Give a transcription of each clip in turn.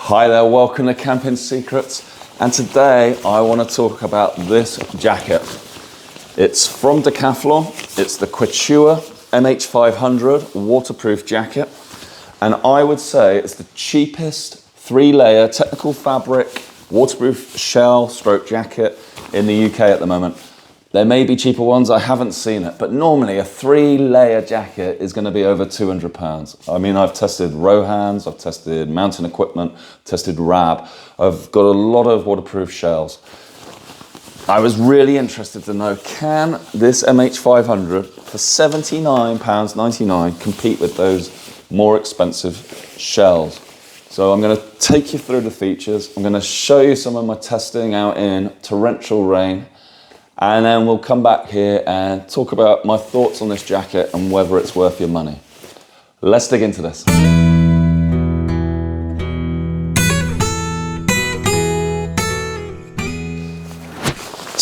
Hi there, welcome to Camping Secrets, and today I want to talk about this jacket. It's from Decathlon, it's the Quechua MH500 waterproof jacket, and I would say it's the cheapest 3-layer technical fabric waterproof shell stroke jacket in the UK at the moment. There may be cheaper ones, I haven't seen it, but normally a 3-layer jacket is going to be over £200. I mean, I've tested Rohans, I've tested mountain equipment, tested Rab. I've got a lot of waterproof shells. I was really interested to know, can this MH500 for £79.99 compete with those more expensive shells? So I'm going to take you through the features. I'm going to show you some of my testing out in torrential rain. And then we'll come back here and talk about my thoughts on this jacket and whether it's worth your money. Let's dig into this.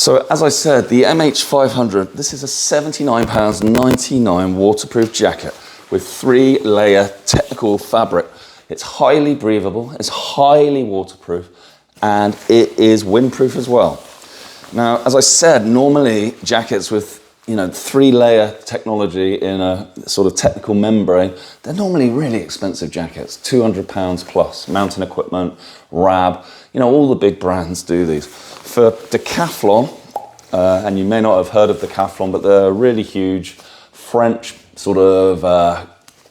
So as I said, the MH500, this is a £79.99 waterproof jacket with 3-layer technical fabric. It's highly breathable, it's highly waterproof, and it is windproof as well. Now, as I said, normally jackets with 3-layer technology in a sort of technical membrane, they're normally really expensive jackets, £200 plus. Mountain equipment, Rab, all the big brands do these. For Decathlon, and you may not have heard of Decathlon, but they're a really huge French sort of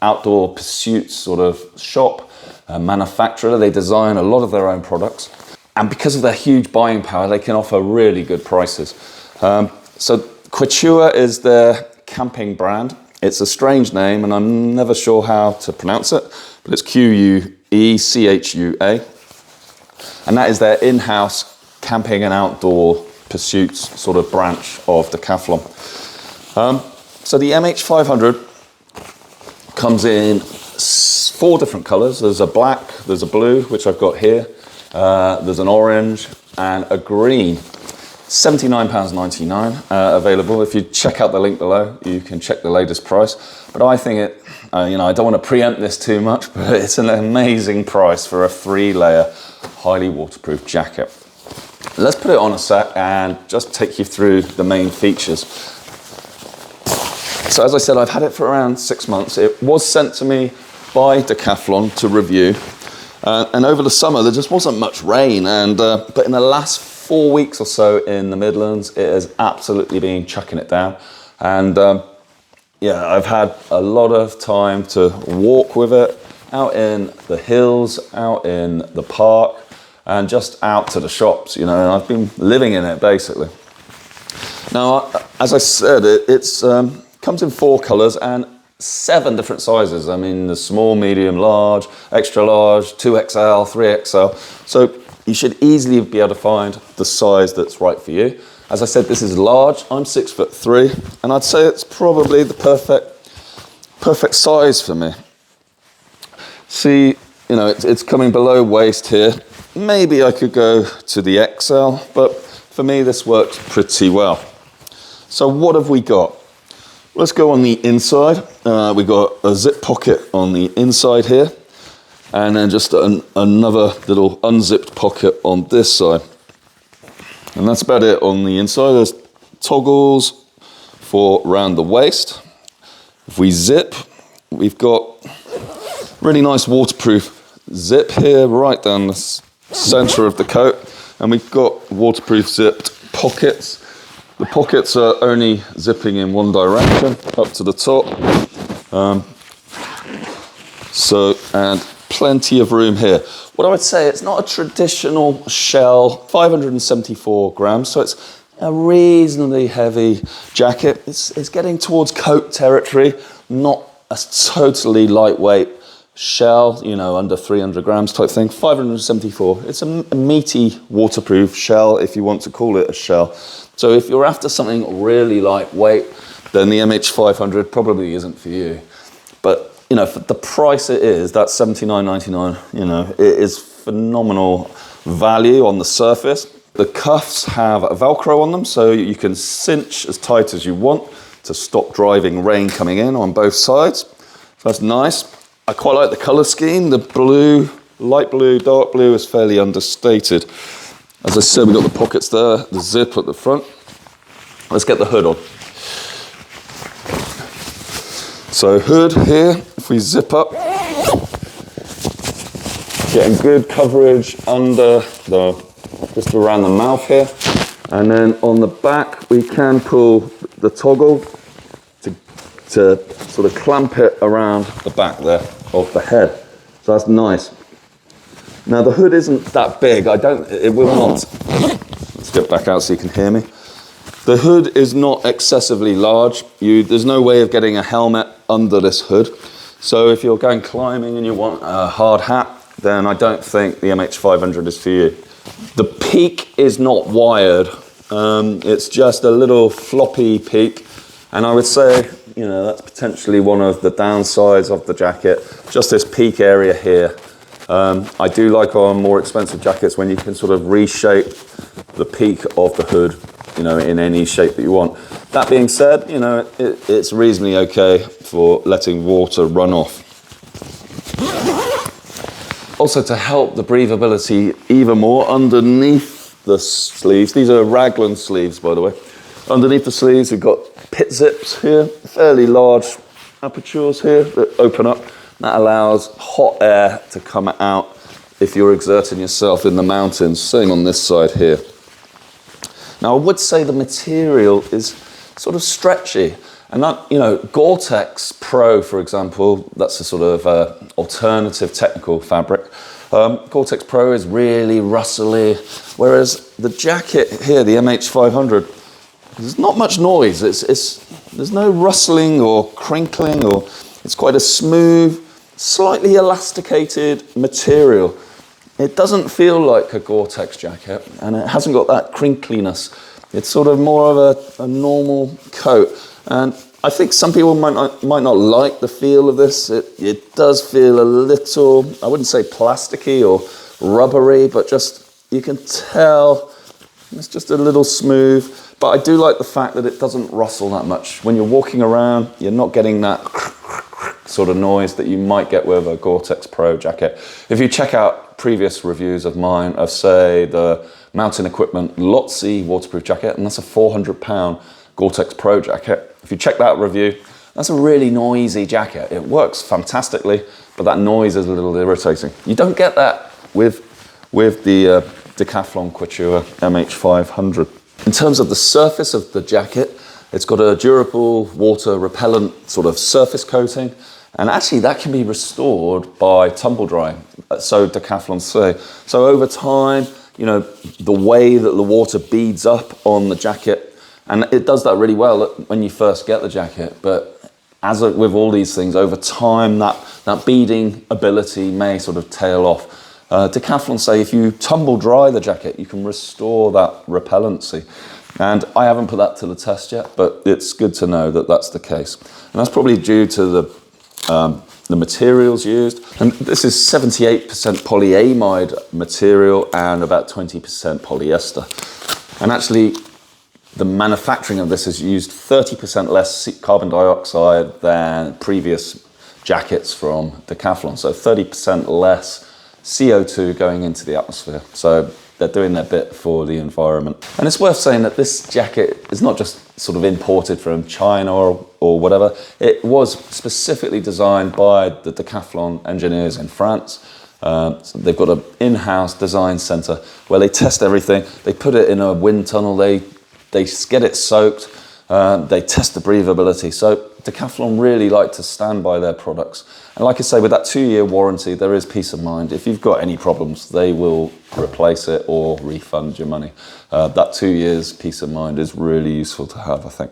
outdoor pursuits sort of shop, manufacturer. They design a lot of their own products. And because of their huge buying power, they can offer really good prices. So Quechua is their camping brand. It's a strange name, and I'm never sure how to pronounce it, but it's Quechua. And that is their in-house camping and outdoor pursuits sort of branch of Decathlon. So the MH500 comes in 4 different colors. There's a black, there's a blue, which I've got here. There's an orange and a green. £79.99 available. If you check out the link below, you can check the latest price. But I think it, I don't want to preempt this too much, but it's an amazing price for a 3-layer, highly waterproof jacket. Let's put it on a sec and just take you through the main features. So as I said, I've had it for around 6 months. It was sent to me by Decathlon to review. And over the summer, there just wasn't much rain. But in the last 4 weeks or so in the Midlands, it has absolutely been chucking it down. And I've had a lot of time to walk with it out in the hills, out in the park, and just out to the shops, and I've been living in it basically. Now, as I said, it comes in 4 colors and 7 different sizes. I mean, the small, medium, large, extra large, 2XL, 3XL. So you should easily be able to find the size that's right for you. As I said, this is large. I'm 6'3", and I'd say it's probably the perfect size for me. See, it's coming below waist here. Maybe I could go to the XL, but for me, this works pretty well. So what have we got? Let's go on the inside. We've got a zip pocket on the inside here, and then just another little unzipped pocket on this side. And that's about it on the inside. There's toggles for around the waist. If we zip, we've got really nice waterproof zip here, right down the center of the coat. And we've got waterproof zipped pockets. The pockets are only zipping in one direction, up to the top. And plenty of room here. What I would say, it's not a traditional shell, 574 grams, so it's a reasonably heavy jacket. It's getting towards coat territory, not a totally lightweight shell, under 300 grams type thing. 574. It's a meaty waterproof shell, if you want to call it a shell. So if you're after something really lightweight, then the MH500 probably isn't for you. But for the price it is, that's £79.99. It is phenomenal value on the surface. The cuffs have Velcro on them, so you can cinch as tight as you want to stop driving rain coming in on both sides. So that's nice. I quite like the color scheme, the blue, light blue, dark blue is fairly understated. As I said, we've got the pockets there, the zip at the front. Let's get the hood on. So hood here, if we zip up, getting good coverage under just around the mouth here. And then on the back, we can pull the toggle to sort of clamp it around the back there of the head. So that's nice. Now the hood isn't that big. It will not, let's get back out so you can hear me. The hood is not excessively large. There's no way of getting a helmet under this hood. So if you're going climbing and you want a hard hat, then I don't think the MH500 is for you. The peak is not wired. It's just a little floppy peak. And I would say, you know, that's potentially one of the downsides of the jacket, just this peak area here. I do like on more expensive jackets when you can sort of reshape the peak of the hood, you know, in any shape that you want. That being said, you know, it's reasonably okay for letting water run off. Also, to help the breathability even more, underneath the sleeves, these are raglan sleeves, by the way. Underneath the sleeves, we've got pit zips here, fairly large apertures here that open up. That allows hot air to come out if you're exerting yourself in the mountains. Same on this side here. Now, I would say the material is sort of stretchy. And that, you know, Gore-Tex Pro, for example, that's a sort of alternative technical fabric. Gore-Tex Pro is really rustly, whereas the jacket here, the MH500, there's not much noise. There's no rustling or crinkling, or it's quite a smooth, slightly elasticated material. It doesn't feel like a Gore-Tex jacket, and it hasn't got that crinkliness. It's sort of more of a normal coat. And I think some people might not like the feel of this. It does feel a little, I wouldn't say plasticky or rubbery, but just, you can tell it's just a little smooth. But I do like the fact that it doesn't rustle that much. When you're walking around, you're not getting that sort of noise that you might get with a Gore-Tex Pro jacket. If you check out previous reviews of mine of, say, the Mountain Equipment Lotzi waterproof jacket, and that's a £400 Gore-Tex Pro jacket. If you check that review, that's a really noisy jacket. It works fantastically, but that noise is a little irritating. You don't get that with the Decathlon Quechua MH500. In terms of the surface of the jacket, it's got a durable water repellent sort of surface coating, and actually that can be restored by tumble drying, so Decathlon say. So over time, you know, the way that the water beads up on the jacket, and it does that really well when you first get the jacket, but as with all these things, over time that beading ability may sort of tail off. Decathlon say if you tumble dry the jacket, you can restore that repellency. And I haven't put that to the test yet, but it's good to know that that's the case. And that's probably due to the materials used. And this is 78% polyamide material and about 20% polyester. And actually, the manufacturing of this has used 30% less carbon dioxide than previous jackets from Decathlon. So 30% less CO2 going into the atmosphere. So they're doing their bit for the environment. And it's worth saying that this jacket is not just sort of imported from China or whatever. It was specifically designed by the Decathlon engineers in France. So they've got an in-house design center where they test everything. They put it in a wind tunnel. They get it soaked. They test the breathability. So Decathlon really like to stand by their products. And like I say, with that 2-year warranty, there is peace of mind. If you've got any problems, they will replace it or refund your money. That 2 years peace of mind is really useful to have, I think.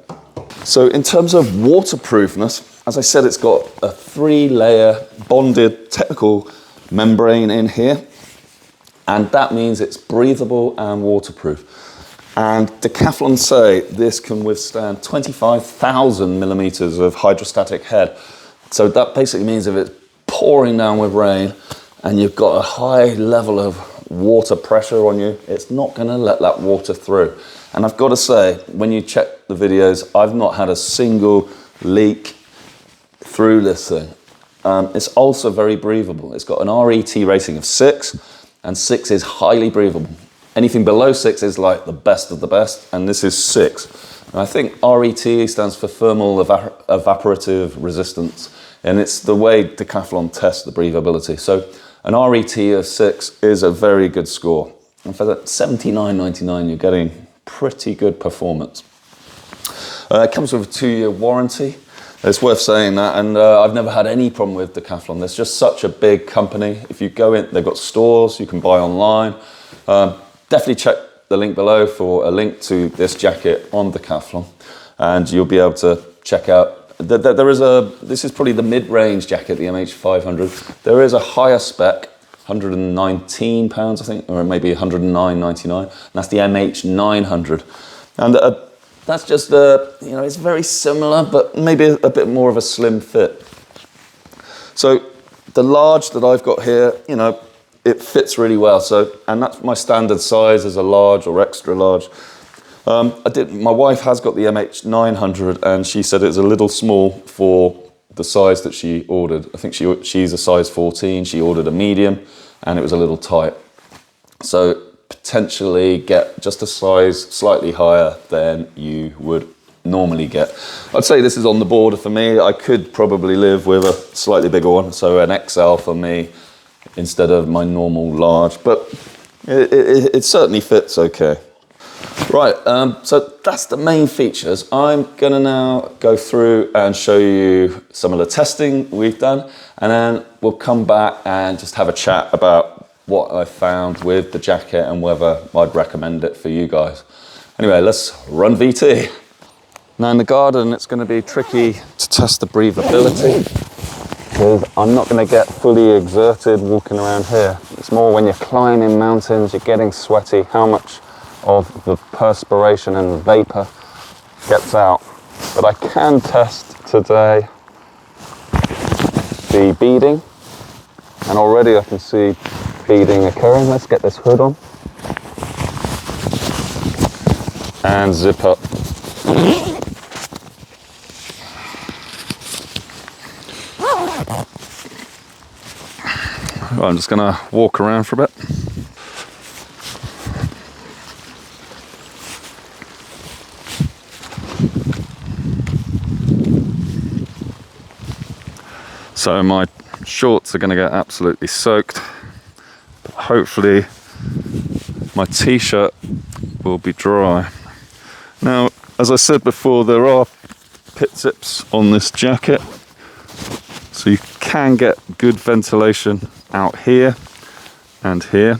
So in terms of waterproofness, as I said, it's got a 3-layer bonded technical membrane in here. And that means it's breathable and waterproof. And Decathlon say this can withstand 25,000 millimeters of hydrostatic head. So that basically means if it's pouring down with rain and you've got a high level of water pressure on you, it's not going to let that water through. And I've got to say, when you check the videos, I've not had a single leak through this thing. It's also very breathable. It's got an RET rating of 6, and 6 is highly breathable. Anything below 6 is like the best of the best, and this is 6. And I think RET stands for thermal evaporative resistance, and it's the way Decathlon tests the breathability. So an RET of 6 is a very good score. And for that $79.99, you're getting pretty good performance. It comes with a 2-year warranty. It's worth saying that, and I've never had any problem with Decathlon. There's just such a big company. If you go in, they've got stores, you can buy online. Definitely check the link below for a link to this jacket on Decathlon, and you'll be able to check out. This is probably the mid-range jacket, the MH500. There is a higher spec, £119, I think, or maybe £109.99, and that's the MH900. And that's just, it's very similar, but maybe a bit more of a slim fit. So the large that I've got here, it fits really well. So, and that's my standard size as a large or extra large. My wife has got the MH900, and she said it's a little small for the size that she ordered. I think she's a size 14. She ordered a medium, and it was a little tight. So potentially get just a size slightly higher than you would normally get. I'd say this is on the border for me. I could probably live with a slightly bigger one, so an XL for me instead of my normal large, but it certainly fits okay. Right, so that's the main features. I'm gonna now go through and show you some of the testing we've done, and then we'll come back and just have a chat about what I found with the jacket and whether I'd recommend it for you guys. Anyway, let's run VT. Now in the garden, it's going to be tricky to test the breathability because I'm not going to get fully exerted walking around here. It's more when you're climbing mountains, you're getting sweaty, how much of the perspiration and the vapor gets out. But I can test today the beading, and already I can see beading occurring. Let's get this hood on and zip up. I'm just gonna walk around for a bit. So my shorts are gonna get absolutely soaked. Hopefully my t-shirt will be dry. Now, as I said before, there are pit zips on this jacket, so you can get good ventilation out here and here.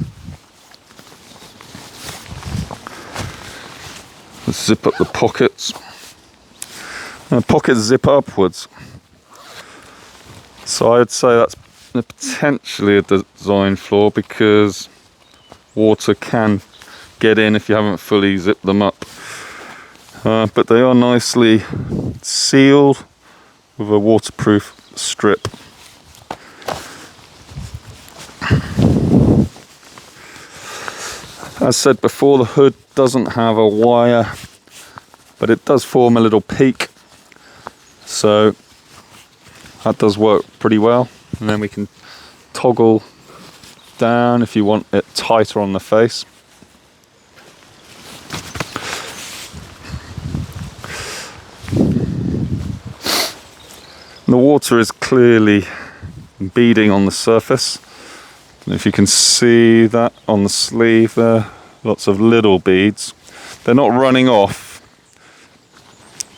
Let's zip up the pockets. Now, pockets zip upwards, so I'd say that's potentially a design flaw because water can get in if you haven't fully zipped them up. But they are nicely sealed with a waterproof strip. As said before, the hood doesn't have a wire, but it does form a little peak, so that does work pretty well. And then we can toggle down if you want it tighter on the face. The water is clearly beading on the surface. And if you can see that on the sleeve there, lots of little beads. They're not running off.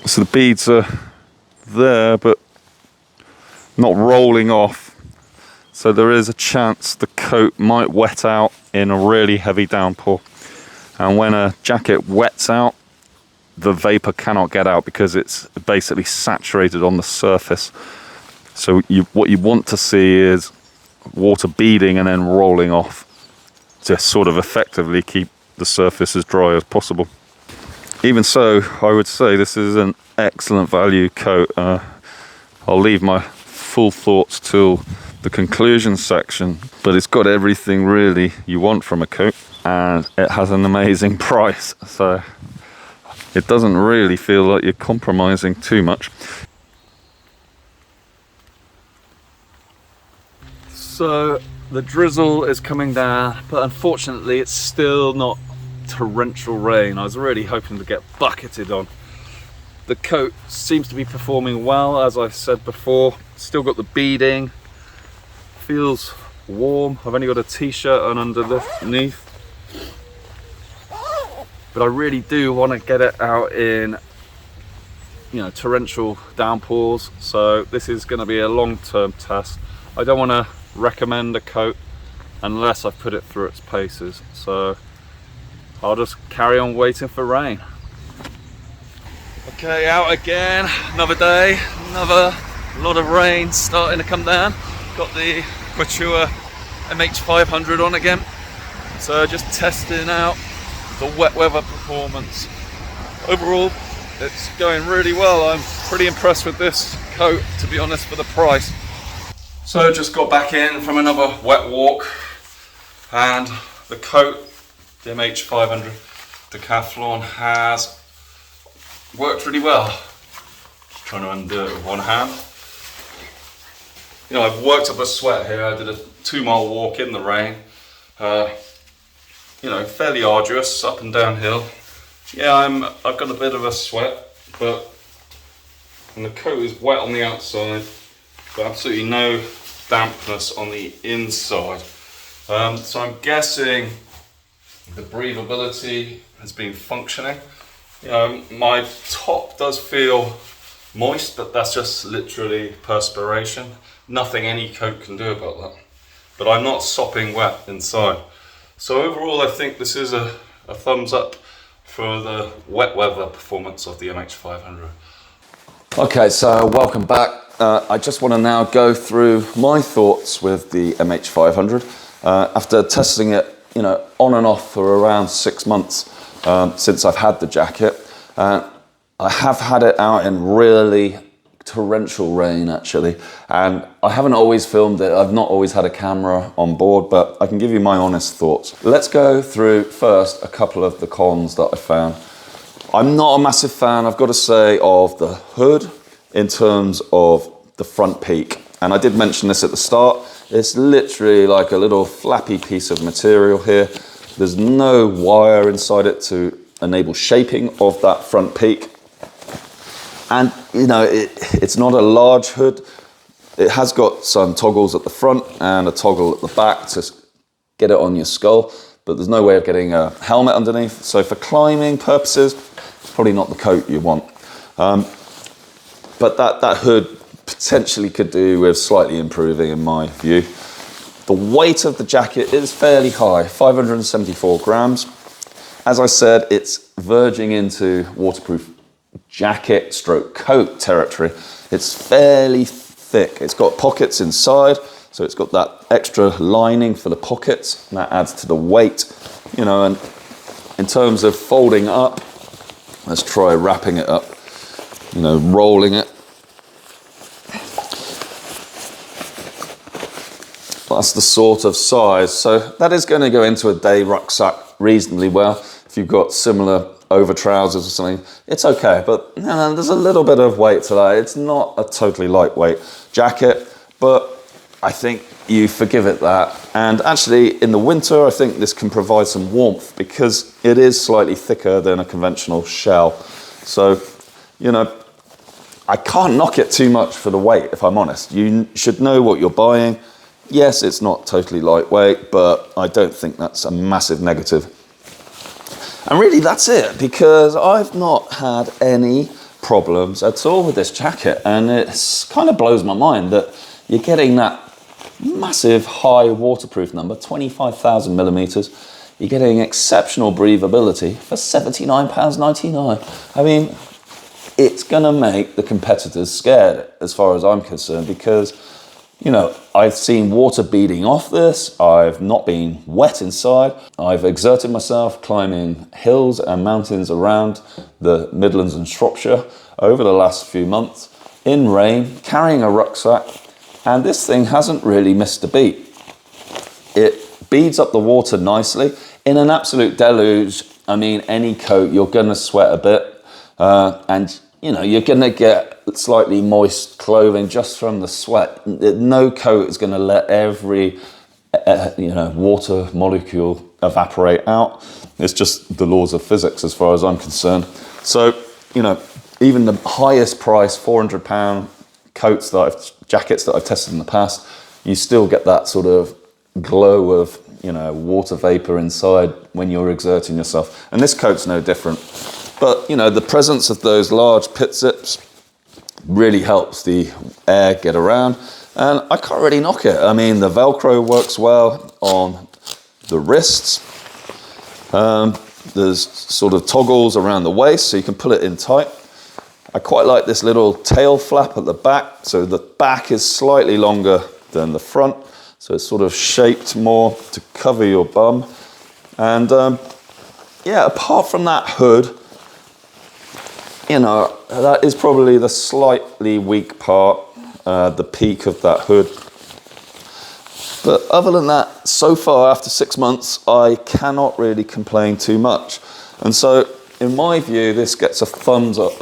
So the beads are there, but not rolling off. So there is a chance the coat might wet out in a really heavy downpour. And when a jacket wets out, the vapor cannot get out because it's basically saturated on the surface. So what you want to see is water beading and then rolling off to sort of effectively keep the surface as dry as possible. Even so, I would say this is an excellent value coat. I'll leave my full thoughts till the conclusion section, but it's got everything really you want from a coat, and it has an amazing price, so it doesn't really feel like you're compromising too much. So the drizzle is coming down, but unfortunately it's still not torrential rain. I was really hoping to get bucketed on. The coat seems to be performing well, as I said before. Still got the beading, feels warm. I've only got a t-shirt on underneath, but I really do want to get it out in, you know, torrential downpours. So this is going to be a long-term test. I don't want to recommend a coat unless I've put it through its paces. So I'll just carry on waiting for rain. Okay, out again, another day, another lot of rain starting to come down. Got the Quechua MH500 on again. So just testing out the wet weather performance. Overall, it's going really well. I'm pretty impressed with this coat, to be honest, for the price. So just got back in from another wet walk, and the coat, the MH500 Decathlon, has worked really well. Just trying to undo it with one hand. You know, I've worked up a sweat here. I did a 2-mile walk in the rain. You know, fairly arduous, up and downhill. Yeah, I've got a bit of a sweat, and the coat is wet on the outside, but absolutely no dampness on the inside. So I'm guessing the breathability has been functioning. You know, my top does feel moist, but that's just literally perspiration. Nothing any coat can do about that. But I'm not sopping wet inside. So overall, I think this is a thumbs up for the wet weather performance of the MH500. Okay, so welcome back. I just want to now go through my thoughts with the MH500 after testing it, you know, on and off for around 6 months since I've had the jacket. I have had it out in really torrential rain, actually, and I haven't always filmed it. I've not always had a camera on board, but I can give you my honest thoughts. Let's go through first a couple of the cons that I found. I'm not a massive fan, I've got to say, of the hood in terms of the front peak. And I did mention this at the start. It's literally like a little flappy piece of material here. There's no wire inside it to enable shaping of that front peak. And, you know, it's not a large hood. It has got some toggles at the front and a toggle at the back to get it on your skull, but there's no way of getting a helmet underneath. So for climbing purposes, probably not the coat you want. But that hood potentially could do with slightly improving, in my view. The weight of the jacket is fairly high, 574 grams. As I said, it's verging into waterproof jacket stroke coat territory. It's fairly thick. It's got pockets inside, so it's got that extra lining for the pockets, and that adds to the weight, you know. And in terms of folding up, let's try wrapping it up, you know, rolling it. That's the sort of size. So that is going to go into a day rucksack reasonably well. If you've got similar over trousers or something, it's okay. But you know, there's a little bit of weight to that. It's not a totally lightweight jacket, but I think you forgive it that. And actually, in the winter, I think this can provide some warmth because it is slightly thicker than a conventional shell. So, you know, I can't knock it too much for the weight, if I'm honest. You should know what you're buying. Yes, it's not totally lightweight, but I don't think that's a massive negative. And really, that's it, because I've not had any problems at all with this jacket. And it kind of blows my mind that you're getting that massive high waterproof number, 25,000 millimeters. You're getting exceptional breathability for £79.99. I mean, it's going to make the competitors scared as far as I'm concerned, because, you know, I've seen water beading off this. I've not been wet inside. I've exerted myself climbing hills and mountains around the Midlands and Shropshire over the last few months in rain, carrying a rucksack, and this thing hasn't really missed a beat. It beads up the water nicely. In an absolute deluge, I mean, any coat, you're going to sweat a bit, and, you know, you're going to get slightly moist clothing just from the sweat. No coat is going to let every water molecule evaporate out. It's just the laws of physics as far as I'm concerned. So, even the highest price £400 jackets that I've tested in the past, you still get that sort of glow of water vapor inside when you're exerting yourself. And this coat's no different. But the presence of those large pit zips really helps the air get around, and I can't really knock it. I mean, the Velcro works well on the wrists. There's sort of toggles around the waist, so you can pull it in tight. I quite like this little tail flap at the back, so the back is slightly longer than the front, so it's sort of shaped more to cover your bum. And apart from that hood, that is probably the slightly weak part, the peak of that hood. But other than that, so far after 6 months, I cannot really complain too much. And so, in my view, this gets a thumbs up,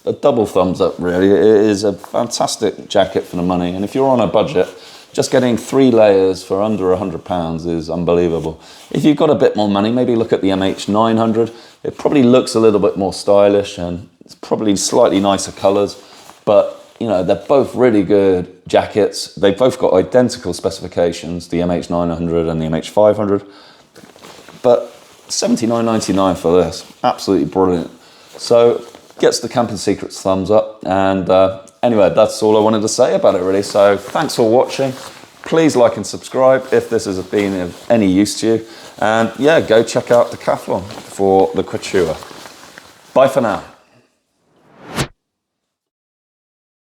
a double thumbs up really. It is a fantastic jacket for the money. And if you're on a budget, just getting 3 layers for under £100 is unbelievable. If you've got a bit more money, maybe look at the MH500. It probably looks a little bit more stylish and it's probably slightly nicer colours, but they're both really good jackets. They've both got identical specifications, the MH900 and the MH500, but $79.99 for this, absolutely brilliant. So gets the Camping Secrets thumbs up. And anyway, that's all I wanted to say about it really. So thanks for watching. Please like and subscribe if this has been of any use to you. And yeah, go check out Decathlon for the Quechua. Bye for now.